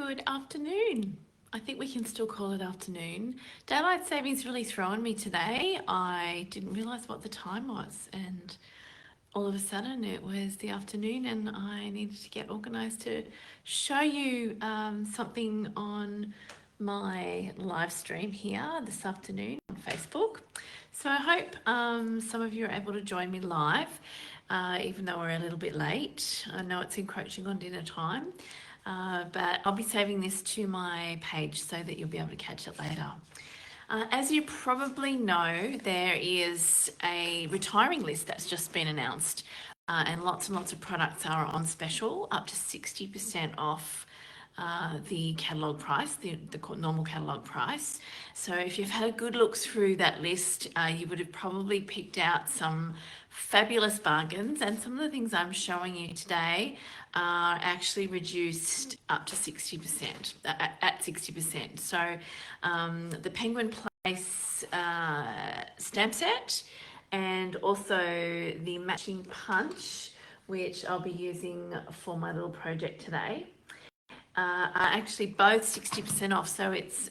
Good afternoon. I think we can still call it afternoon. Daylight savings really throwing me today. I didn't realize what the time was, and all of a sudden it was the afternoon, and I needed to get organized to show you something on my live stream here this afternoon on Facebook. So I hope some of you are able to join me live, even though we're a little bit late. I know it's encroaching on dinner time. But I'll be saving this to my page so that you'll be able to catch it later. As you probably know, there is a retiring list that's just been announced, and lots of products are on special, up to 60% off the catalogue price, the normal catalogue price. So if you've had a good look through that list, you would have probably picked out some fabulous bargains, and some of the things I'm showing you today are actually reduced up to 60%, at 60%. So the Penguin Place stamp set, and also the matching punch, which I'll be using for my little project today, are actually both 60% off. So it's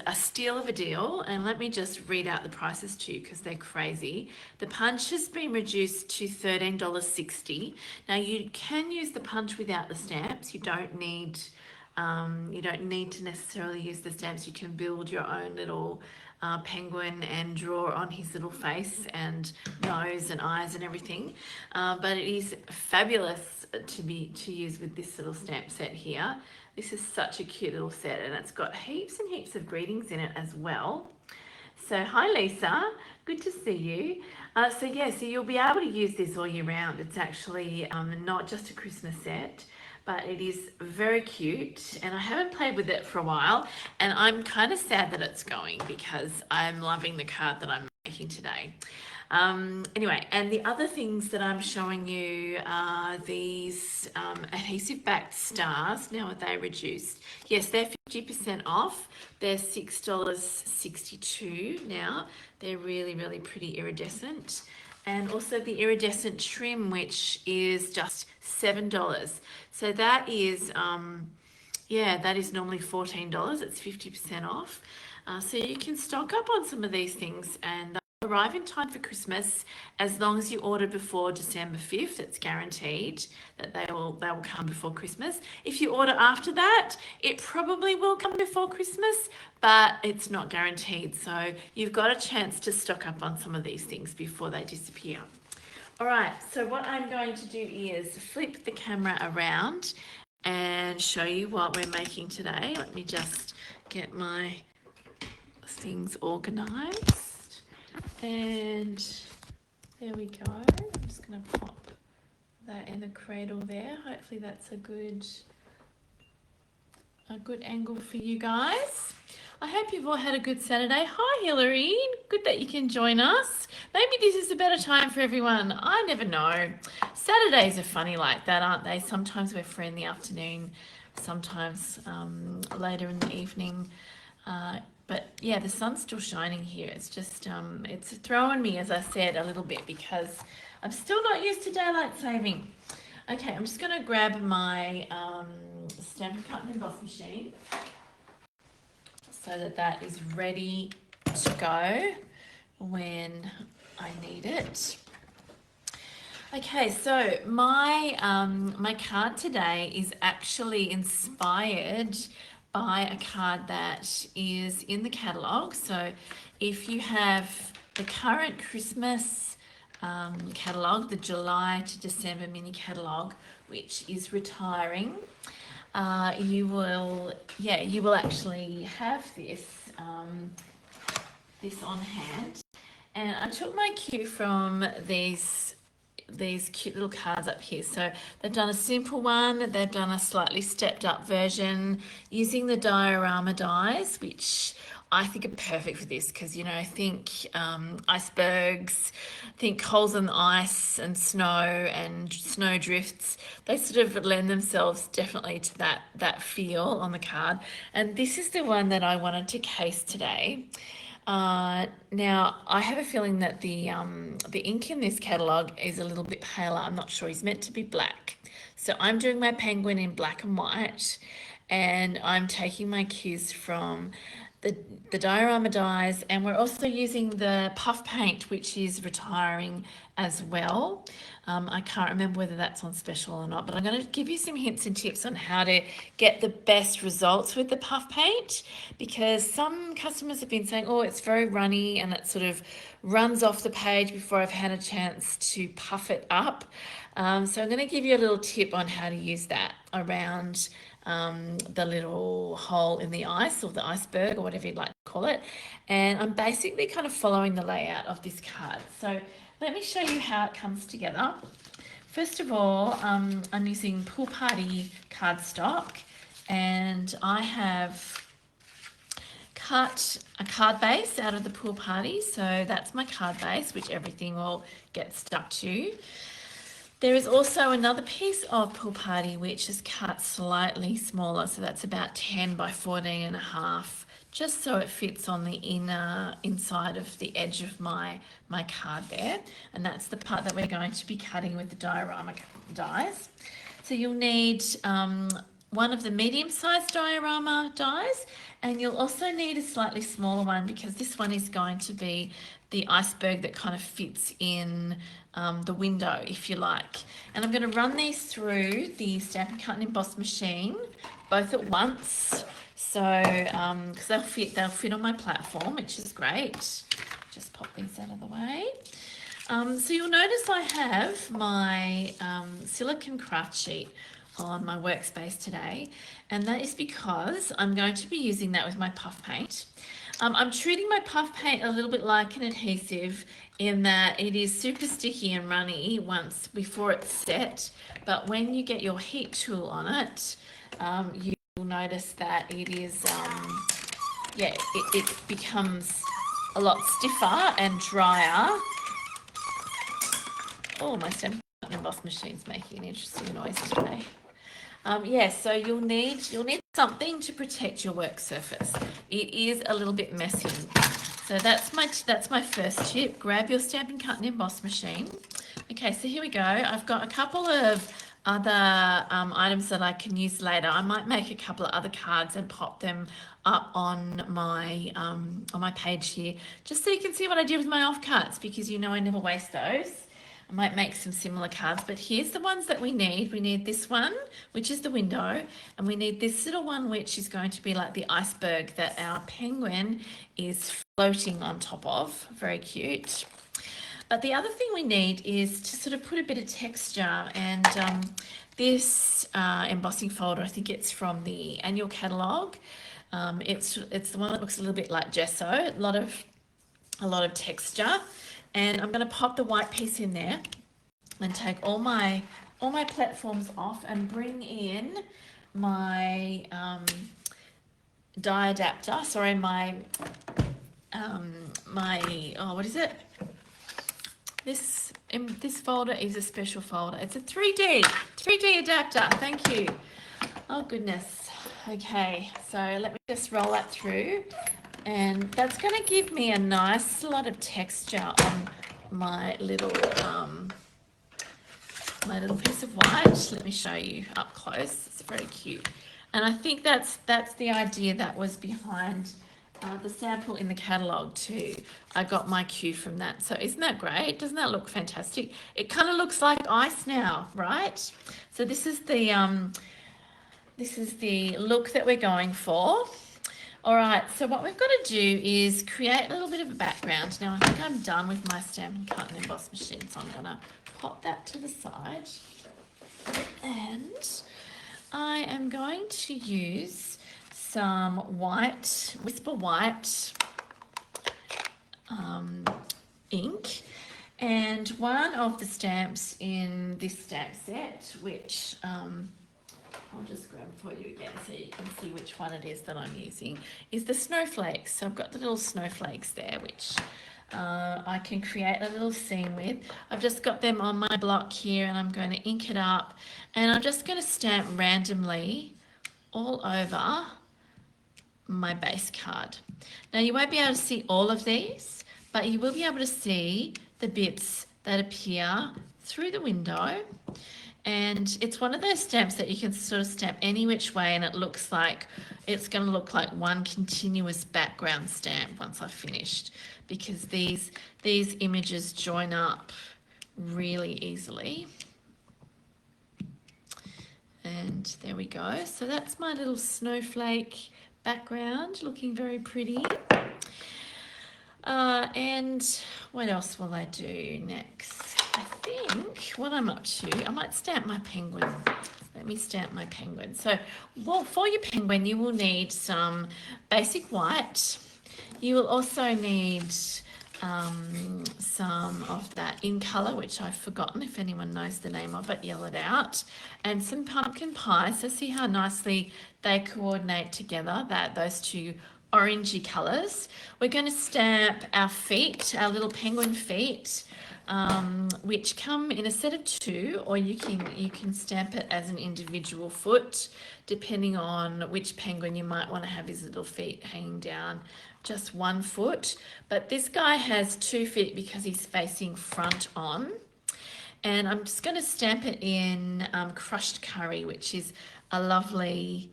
a steal of a deal, and let me just read out the prices to you because they're crazy. The punch has been reduced to $13.60. Now you can use the punch without the stamps. You don't need to necessarily use the stamps. You can build your own little penguin and draw on his little face and nose and eyes and everything. But it is fabulous to use with this little stamp set here. This is such a cute little set, and it's got heaps and heaps of greetings in it as well. So hi Lisa, good to see you. So you'll be able to use this all year round. It's actually not just a Christmas set, but it is very cute, and I haven't played with it for a while, and I'm kind of sad that it's going because I'm loving the card that I'm making today. Anyway, and the other things that I'm showing you are these adhesive backed stars. Now are they reduced? Yes, they're 50% off. They're $6.62 now. They're really, really pretty iridescent. And also the iridescent trim, which is just $7. So that is, that is normally $14. It's 50% off. So you can stock up on some of these things, and arrive in time for Christmas. As long as you order before December 5th, it's guaranteed that they will come before Christmas. If you order after that, it probably will come before Christmas, but it's not guaranteed. So you've got a chance to stock up on some of these things before they disappear. All right, so what I'm going to do is flip the camera around and show you what we're making today. Let me just get my things organized. And there we go. I'm just going to pop that in the cradle there. Hopefully that's a good angle for you guys. I hope you've all had a good Saturday. Hi Hilary, good that you can join us. Maybe this is a better time for everyone. I never know. Saturdays are funny like that, aren't they? Sometimes we're free in the afternoon, sometimes later in the evening. But yeah, the sun's still shining here. It's just, it's throwing me, as I said, a little bit because I'm still not used to daylight saving. Okay, I'm just going to grab my Stampin' Cut and Emboss machine so that is ready to go when I need it. Okay, so my my card today is actually inspired by a card that is in the catalogue. So if you have the current Christmas catalogue, the July to December mini catalogue, which is retiring, you will actually have this this on hand. And I took my cue from these cute little cards up here. So they've done a simple one, they've done a slightly stepped up version using the diorama dies, which I think are perfect for this because, you know, think icebergs, think holes in the ice and snow drifts. They sort of lend themselves definitely to that feel on the card. And this is the one that I wanted to case today. Now, I have a feeling that the ink in this catalogue is a little bit paler. I'm not sure. He's meant to be black. So I'm doing my penguin in black and white. and I'm taking my cues from the diorama dies, and we're also using the puff paint, which is retiring as well. I can't remember whether that's on special or not, but I'm going to give you some hints and tips on how to get the best results with the puff paint, because some customers have been saying, oh, it's very runny and it sort of runs off the page before I've had a chance to puff it up. So I'm going to give you a little tip on how to use that around the little hole in the ice, or the iceberg, or whatever you'd like to call it. And I'm basically kind of following the layout of this card. So let me show you how it comes together. First of all, I'm using Pool Party cardstock, and I have cut a card base out of the Pool Party. So that's my card base, which everything will get stuck to. There is also another piece of Pool Party which is cut slightly smaller, so that's about 10 by 14.5, just so it fits on the inside of the edge of my card there. And that's the part that we're going to be cutting with the diorama dies. So you'll need one of the medium-sized diorama dies, and you'll also need a slightly smaller one, because this one is going to be the iceberg that kind of fits in the window, if you like. And I'm going to run these through the Stampin' Cut and Emboss machine both at once, so because they'll fit on my platform, which is great. Just pop these out of the way. So you'll notice I have my silicone craft sheet on my workspace today, and that is because I'm going to be using that with my puff paint. I'm treating my puff paint a little bit like an adhesive, in that it is super sticky and runny once before it's set, but when you get your heat tool on it, you'll notice that it is, it becomes a lot stiffer and drier. Oh, my Stampin' Cut and Emboss machine's making an interesting noise today. So you'll need something to protect your work surface. It is a little bit messy. So that's my first tip. Grab your Stampin' Cut and Emboss machine. Okay, so here we go. I've got a couple of other items that I can use later. I might make a couple of other cards and pop them up on my page here, just so you can see what I did with my offcuts, because you know I never waste those. I might make some similar cards, but here's the ones that we need. We need this one, which is the window, and we need this little one, which is going to be like the iceberg that our penguin is floating on top of. Very cute. But the other thing we need is to sort of put a bit of texture, and this embossing folder, I think it's from the annual catalogue. It's the one that looks a little bit like gesso, a lot of texture. And I'm going to pop the white piece in there and take all my platforms off and bring in my die adapter. Sorry, my what is it? This folder is a special folder. It's a 3D adapter. Thank you. Oh goodness. Okay, so let me just roll that through. And that's going to give me a nice lot of texture on my little piece of white. Let me show you up close. It's very cute. And I think that's the idea that was behind the sample in the catalogue too. I got my cue from that. So isn't that great? Doesn't that look fantastic? It kind of looks like ice now, right? So this is the look that we're going for. All right, so what we've got to do is create a little bit of a background. Now, I think I'm done with my Stampin' Cut and Emboss machine, so I'm going to pop that to the side. And I am going to use some white, Whisper White ink, and one of the stamps in this stamp set, which I'll just grab for you again so you can see which one it is that I'm using, is the snowflakes. So I've got the little snowflakes there, which I can create a little scene with. I've just got them on my block here, and I'm going to ink it up, and I'm just going to stamp randomly all over my base card. Now you won't be able to see all of these, but you will be able to see the bits that appear through the window. And it's one of those stamps that you can sort of stamp any which way and it looks like, it's going to look like one continuous background stamp once I've finished, because these images join up really easily. And there we go. So that's my little snowflake background, looking very pretty. And what else will I do next? I think what I'm up to, I might stamp my penguin. Let me stamp my penguin. So, well, for your penguin, you will need some basic white. You will also need some of that in colour, which I've forgotten. If anyone knows the name of it, yell it out. And some pumpkin pie. So see how nicely they coordinate together, those two orangey colours. We're going to stamp our feet, our little penguin feet, which come in a set of 2, or you can stamp it as an individual foot, depending on which penguin you might want to have his little feet hanging down just 1 foot. But this guy has 2 feet because he's facing front on. And I'm just going to stamp it in crushed curry, which is a lovely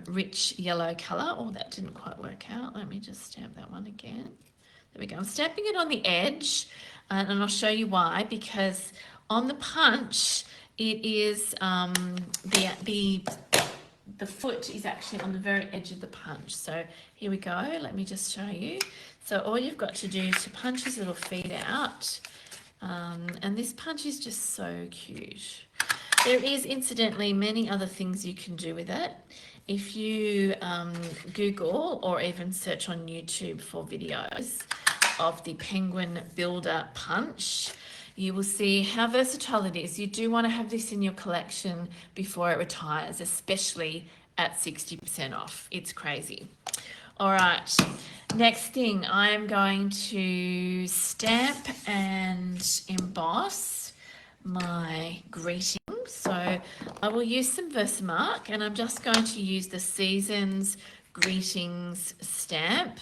rich yellow colour. Oh, that didn't quite work out. Let me just stamp that one again. There we go. I'm stamping it on the edge, and I'll show you why. Because on the punch, it is the foot is actually on the very edge of the punch. So here we go. Let me just show you. So all you've got to do is to punch his little feet out. And this punch is just so cute. There is, incidentally, many other things you can do with it. If you Google or even search on YouTube for videos of the Penguin Builder Punch, you will see how versatile it is. You do want to have this in your collection before it retires, especially at 60% off. It's crazy. All right, next thing, I'm going to stamp and emboss my greetings. So I will use some Versamark, and I'm just going to use the Seasons Greetings stamp.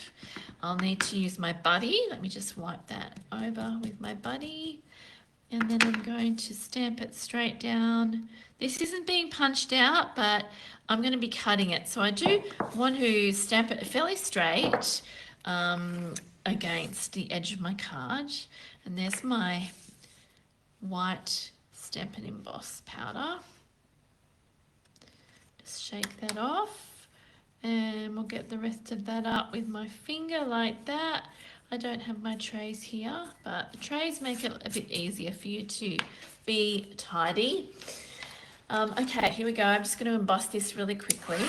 I'll need to use my buddy. Let me just wipe that over with my buddy. And then I'm going to stamp it straight down. This isn't being punched out, but I'm going to be cutting it. So I do want to stamp it fairly straight against the edge of my card. And there's my white Stamp and Emboss powder. Just shake that off, and we'll get the rest of that up with my finger like that. I don't have my trays here, but the trays make it a bit easier for you to be tidy. Okay, here we go. I'm just going to emboss this really quickly.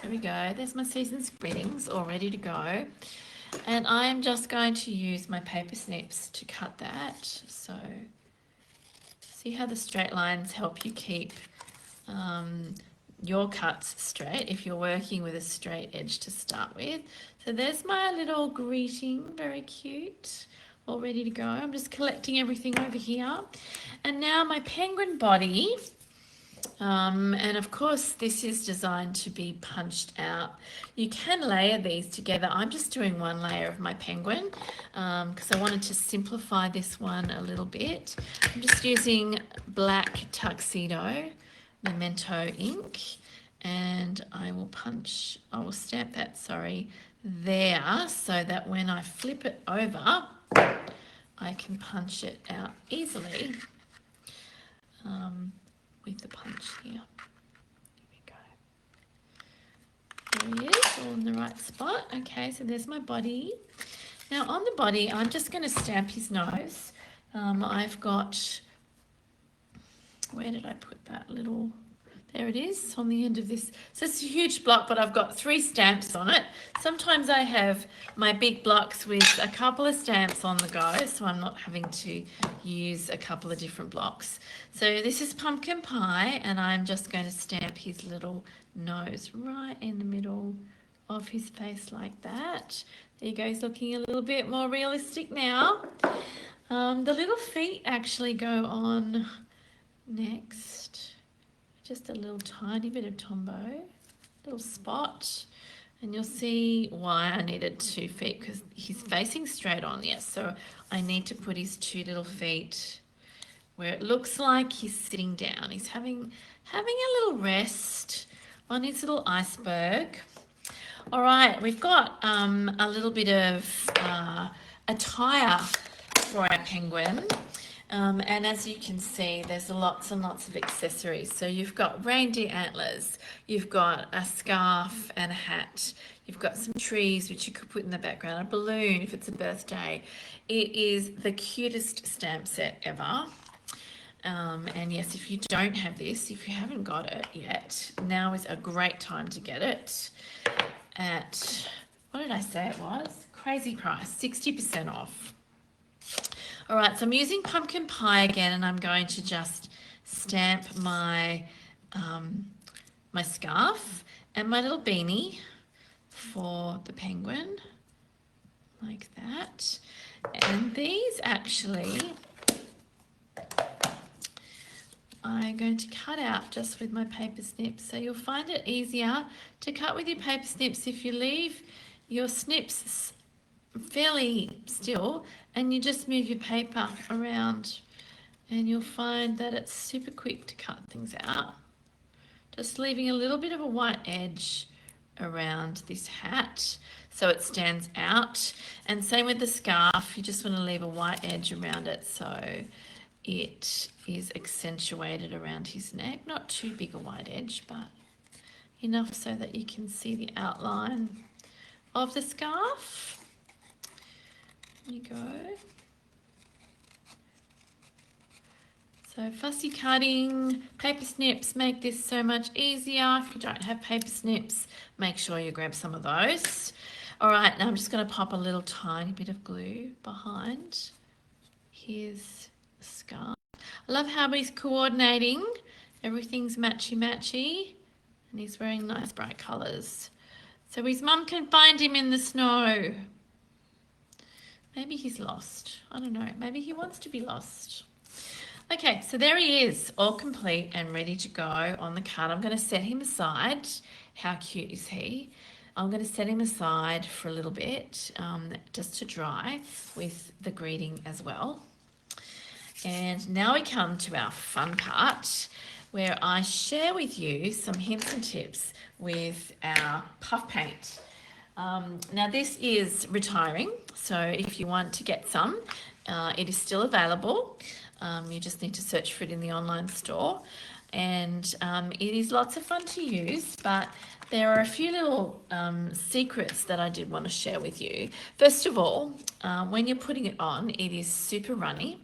There we go. There's my Season's Greetings all ready to go. And I'm just going to use my paper snips to cut that. So see how the straight lines help you keep your cuts straight if you're working with a straight edge to start with. So there's my little greeting, very cute, all ready to go. I'm just collecting everything over here. And now my penguin body. And of course this is designed to be punched out. You can layer these together. I'm just doing one layer of my penguin because I wanted to simplify this one a little bit. I'm just using black tuxedo memento ink, and I will stamp that, there, so that when I flip it over I can punch it out easily. With the punch here. There we go. There he is, all in the right spot. Okay, so there's my body. Now on the body, I'm just going to stamp his nose. I've got, where did I put that little, there it is on the end of this. So it's a huge block, but I've got 3 stamps on it. Sometimes I have my big blocks with a couple of stamps on the go, so I'm not having to use a couple of different blocks. So this is Pumpkin Pie, and I'm just going to stamp his little nose right in the middle of his face like that. There you go, he's looking a little bit more realistic now. The little feet actually go on next. just a little tiny bit of Tombow, little spot. And you'll see why I needed 2 feet, because he's facing straight on, yes. So I need to put his 2 little feet where it looks like he's sitting down. He's having a little rest on his little iceberg. All right, we've got a little bit of attire for our penguin. And as you can see, there's lots and lots of accessories. So you've got reindeer antlers, you've got a scarf and a hat, you've got some trees which you could put in the background, a balloon if it's a birthday. It is the cutest stamp set ever. And yes, if you don't have this, if you haven't got it yet, now is a great time to get it at, what did I say it was? Crazy price, 60% off. All right, so I'm using pumpkin pie again, and I'm going to just stamp my my scarf and my little beanie for the penguin, like that. And these actually, I'm going to cut out just with my paper snips. So you'll find it easier to cut with your paper snips if you leave your snips fairly still and you just move your paper around, and you'll find that it's super quick to cut things out. Just leaving a little bit of a white edge around this hat so it stands out, and same with the scarf. You just want to leave a white edge around it so it is accentuated around his neck. Not too big a white edge, but enough so that you can see the outline of the scarf. There you go. So fussy cutting, paper snips make this so much easier. If you don't have paper snips, make sure you grab some of those. All right, now I'm just going to pop a little tiny bit of glue behind his scarf. I love how he's coordinating. Everything's matchy-matchy, and he's wearing nice bright colours. So his mum can find him in the snow. Maybe he's lost. I don't know. Maybe he wants to be lost. Okay, so there he is, all complete and ready to go on the card. I'm going to set him aside. How cute is he? I'm going to set him aside for a little bit, just to dry with the greeting as well. And now we come to our fun part, where I share with you some hints and tips with our puff paint. Now this is retiring, so if you want to get some, it is still available. You just need to search for it in the online store, and it is lots of fun to use, but there are a few little secrets that I did want to share with you. First of all, when you're putting it on, it is super runny.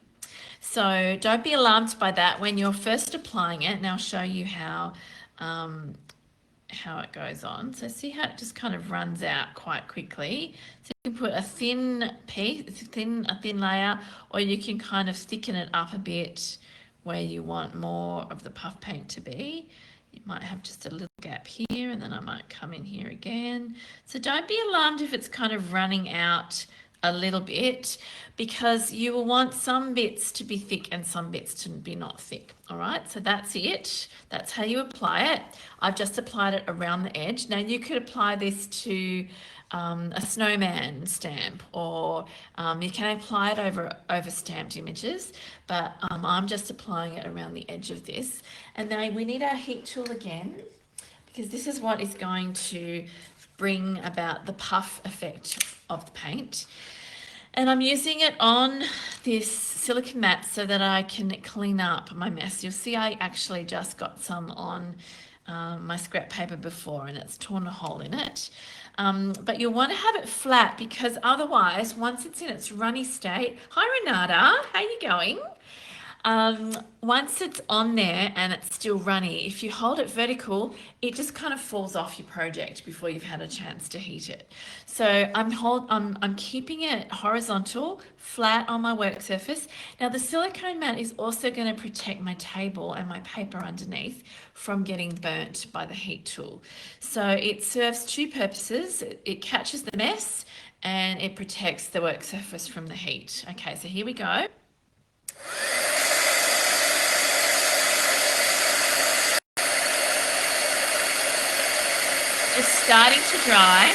So don't be alarmed by that when you're first applying it. And I'll show you how it goes on. So see how it just kind of runs out quite quickly. So you can put a thin piece, a thin layer, or you can kind of thicken it up a bit where you want more of the puff paint to be. You might have just a little gap here, and then I might come in here again. So don't be alarmed if it's kind of running out a little bit, because you will want some bits to be thick and some bits to be not thick. All right, so that's it. That's how you apply it. I've just applied it around the edge. Now you could apply this to a snowman stamp, or you can apply it over stamped images, but I'm just applying it around the edge of this. And then we need our heat tool again, because this is what is going to bring about the puff effect of the paint. And I'm using it on this silicone mat so that I can clean up my mess. You'll see I actually just got some on my scrap paper before, and it's torn a hole in it. But you'll want to have it flat, because otherwise, once it's in its runny state, hi Renata, how you going? Once it's on there and it's still runny, if you hold it vertical, it just kind of falls off your project before you've had a chance to heat it. So I'm keeping it horizontal, flat on my work surface. Now the silicone mat is also going to protect my table and my paper underneath from getting burnt by the heat tool. So it serves two purposes. It catches the mess and it protects the work surface from the heat. Okay, so here we go. starting to dry.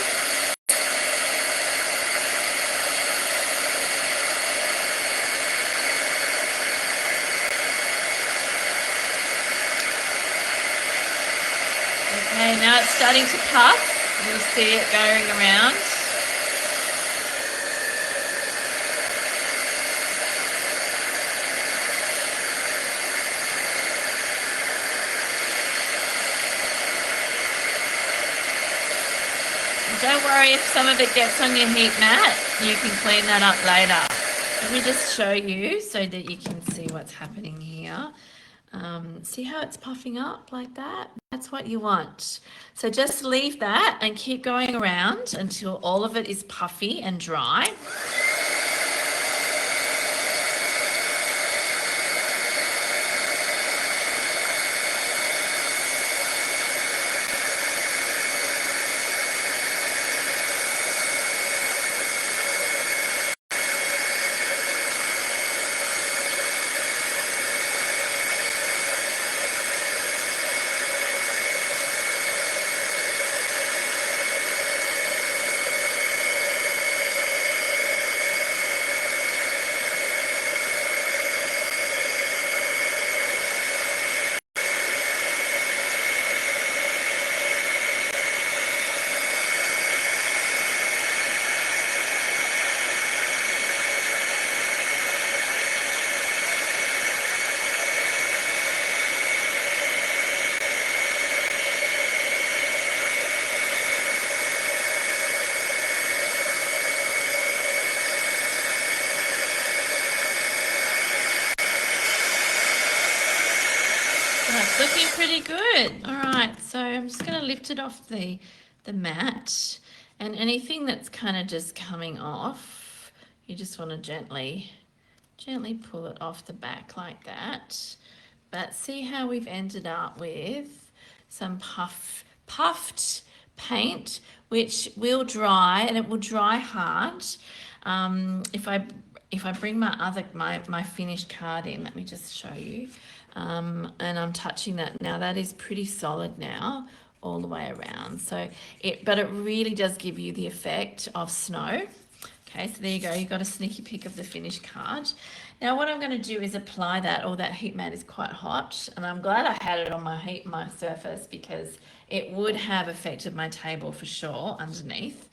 Okay, now it's starting to puff. You'll see it going around. Don't worry if some of it gets on your heat mat, you can clean that up later. Let me just show you so that you can see what's happening here. See how it's puffing up like that? That's what you want. So just leave that and keep going around until all of it is puffy and dry. That's looking pretty good. All right, so I'm just going to lift it off the mat, and anything that's kind of just coming off, you just want to gently pull it off the back like that. But see how we've ended up with some puffed paint, which will dry, and it will dry hard. If I bring my finished card in, let me just show you. And I'm touching that now. That is pretty solid now all the way around. So but it really does give you the effect of snow. Okay, so there you go. You've got a sneaky peek of the finished card. Now what I'm going to do is apply that. Oh, that heat mat is quite hot, and I'm glad I had it on my surface, because it would have affected my table for sure underneath.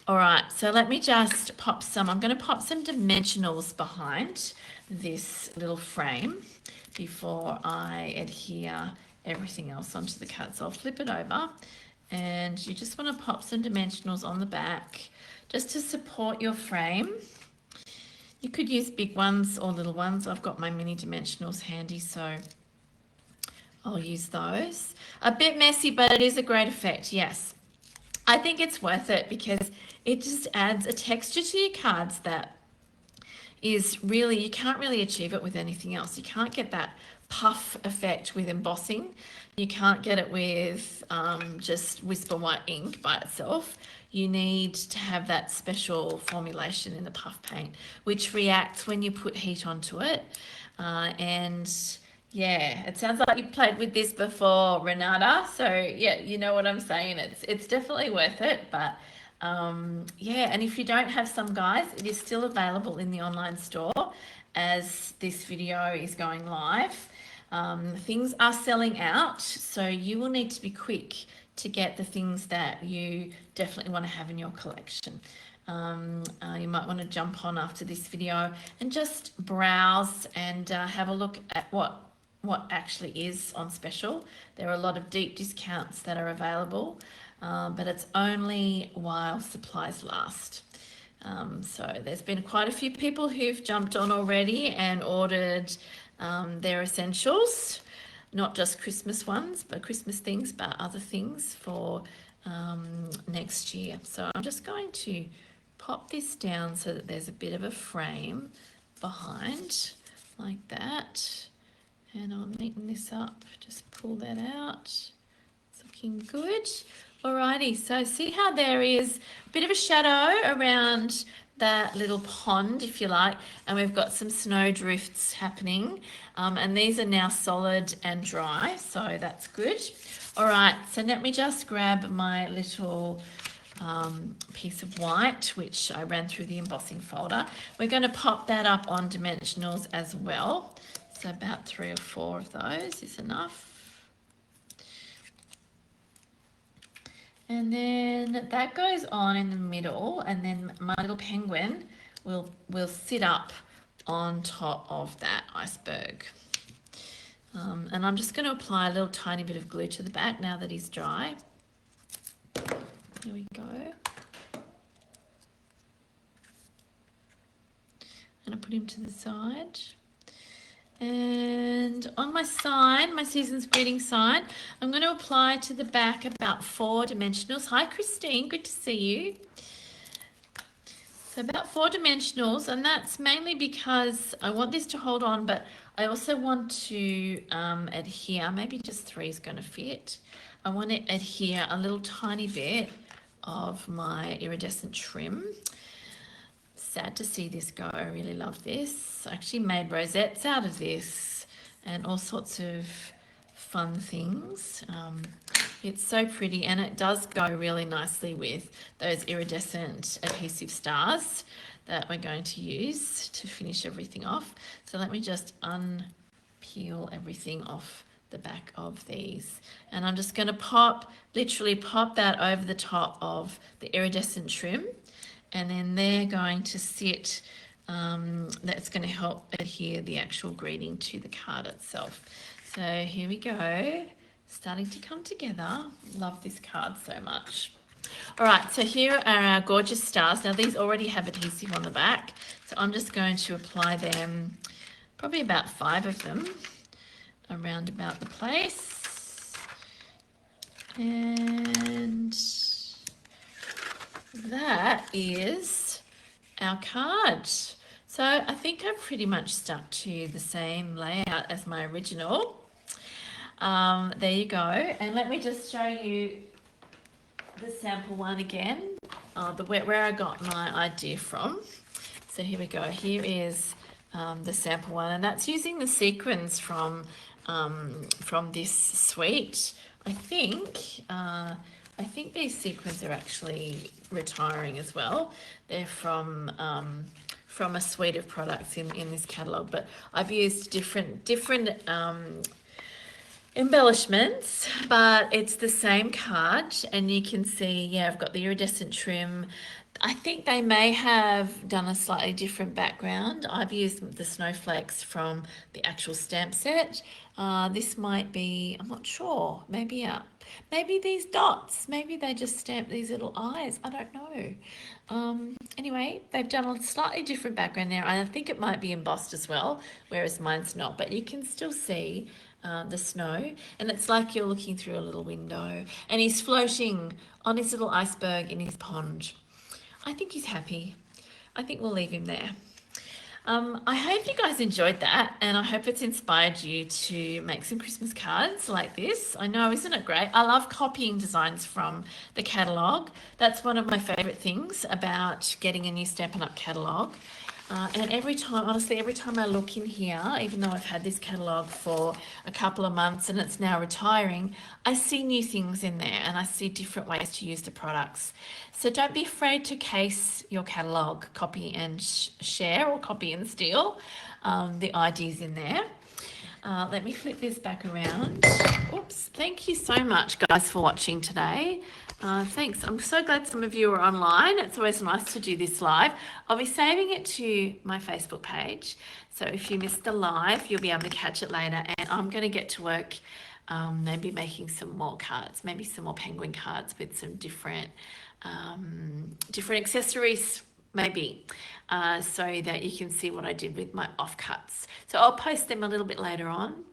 All right, so let me just I'm going to pop some dimensionals behind this little frame before I adhere everything else onto the card. So I'll flip it over, and you just want to pop some dimensionals on the back just to support your frame. You could use big ones or little ones. I've got my mini dimensionals handy, so I'll use those. A bit messy, but it is a great effect, yes. I think it's worth it because it just adds a texture to your cards that is really, you can't really achieve it with anything else. You can't get that puff effect with embossing. You can't get it with just Whisper White ink by itself. You need to have that special formulation in the puff paint, which reacts when you put heat onto it. And yeah, it sounds like you've played with this before, Renata. So yeah, you know what I'm saying. It's definitely worth it, but yeah, and if you don't have some, guys, it is still available in the online store as this video is going live. Things are selling out, so you will need to be quick to get the things that you definitely want to have in your collection. You might want to jump on after this video and just browse and have a look at what actually is on special. There are a lot of deep discounts that are available. But it's only while supplies last. So there's been quite a few people who've jumped on already and ordered their essentials, not just Christmas ones, but Christmas things, but other things for next year. So I'm just going to pop this down so that there's a bit of a frame behind like that. And I'll neaten this up, just pull that out. It's looking good. Alrighty, so see how there is a bit of a shadow around that little pond, if you like, and we've got some snow drifts happening, and these are now solid and dry, so that's good. All right, so let me just grab my little piece of white, which I ran through the embossing folder. We're going to pop that up on dimensionals as well. So about 3 or 4 of those is enough. And then that goes on in the middle, and then my little penguin will sit up on top of that iceberg. And I'm just going to apply a little tiny bit of glue to the back now that he's dry. Here we go. And I put him to the side. And on my sign, my Season's Greeting sign, I'm going to apply to the back about 4 dimensionals. Hi Christine, good to see you. So about 4 dimensionals, and that's mainly because I want this to hold on, but I also want to adhere, maybe just 3 is going to fit. I want to adhere a little tiny bit of my iridescent trim. Sad to see this go. I really love this. I actually made rosettes out of this and all sorts of fun things. It's so pretty, and it does go really nicely with those iridescent adhesive stars that we're going to use to finish everything off. So let me just unpeel everything off the back of these, and I'm just going to literally pop that over the top of the iridescent trim, and then they're going to sit, that's going to help adhere the actual greeting to the card itself. So here we go, starting to come together. Love this card so much. All right, so here are our gorgeous stars. Now these already have adhesive on the back, so I'm just going to apply them, probably about 5 of them, around about the place. And that is our card. So I think I've pretty much stuck to the same layout as my original. There you go. And let me just show you the sample one again, where I got my idea from. So here we go. Here is the sample one, and that's using the sequins from this suite. I think these sequins are actually retiring as well. They're from a suite of products in this catalogue, but I've used different embellishments, but it's the same card, and you can see, yeah, I've got the iridescent trim. I think they may have done a slightly different background. I've used the snowflakes from the actual stamp set. This might be, I'm not sure, maybe these dots, maybe they just stamped these little eyes, I don't know. Anyway, they've done a slightly different background there, and I think it might be embossed as well, whereas mine's not, but you can still see the snow, and it's like you're looking through a little window, and he's floating on his little iceberg in his pond. I think he's happy. I think we'll leave him there. I hope you guys enjoyed that, and I hope it's inspired you to make some Christmas cards like this. I know, isn't it great? I love copying designs from the catalogue. That's one of my favourite things about getting a new Stampin' Up catalogue. And every time, honestly, every time I look in here, even though I've had this catalogue for a couple of months and it's now retiring, I see new things in there, and I see different ways to use the products. So don't be afraid to case your catalogue, copy and share, or copy and steal the ideas in there. Let me flip this back around. Oops. Thank you so much, guys, for watching today. Thanks. I'm so glad some of you are online. It's always nice to do this live. I'll be saving it to my Facebook page. So if you missed the live, you'll be able to catch it later. And I'm going to get to work maybe making some more cards, maybe some more penguin cards with some different accessories, maybe, so that you can see what I did with my offcuts. So I'll post them a little bit later on.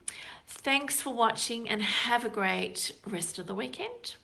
Thanks for watching, and have a great rest of the weekend.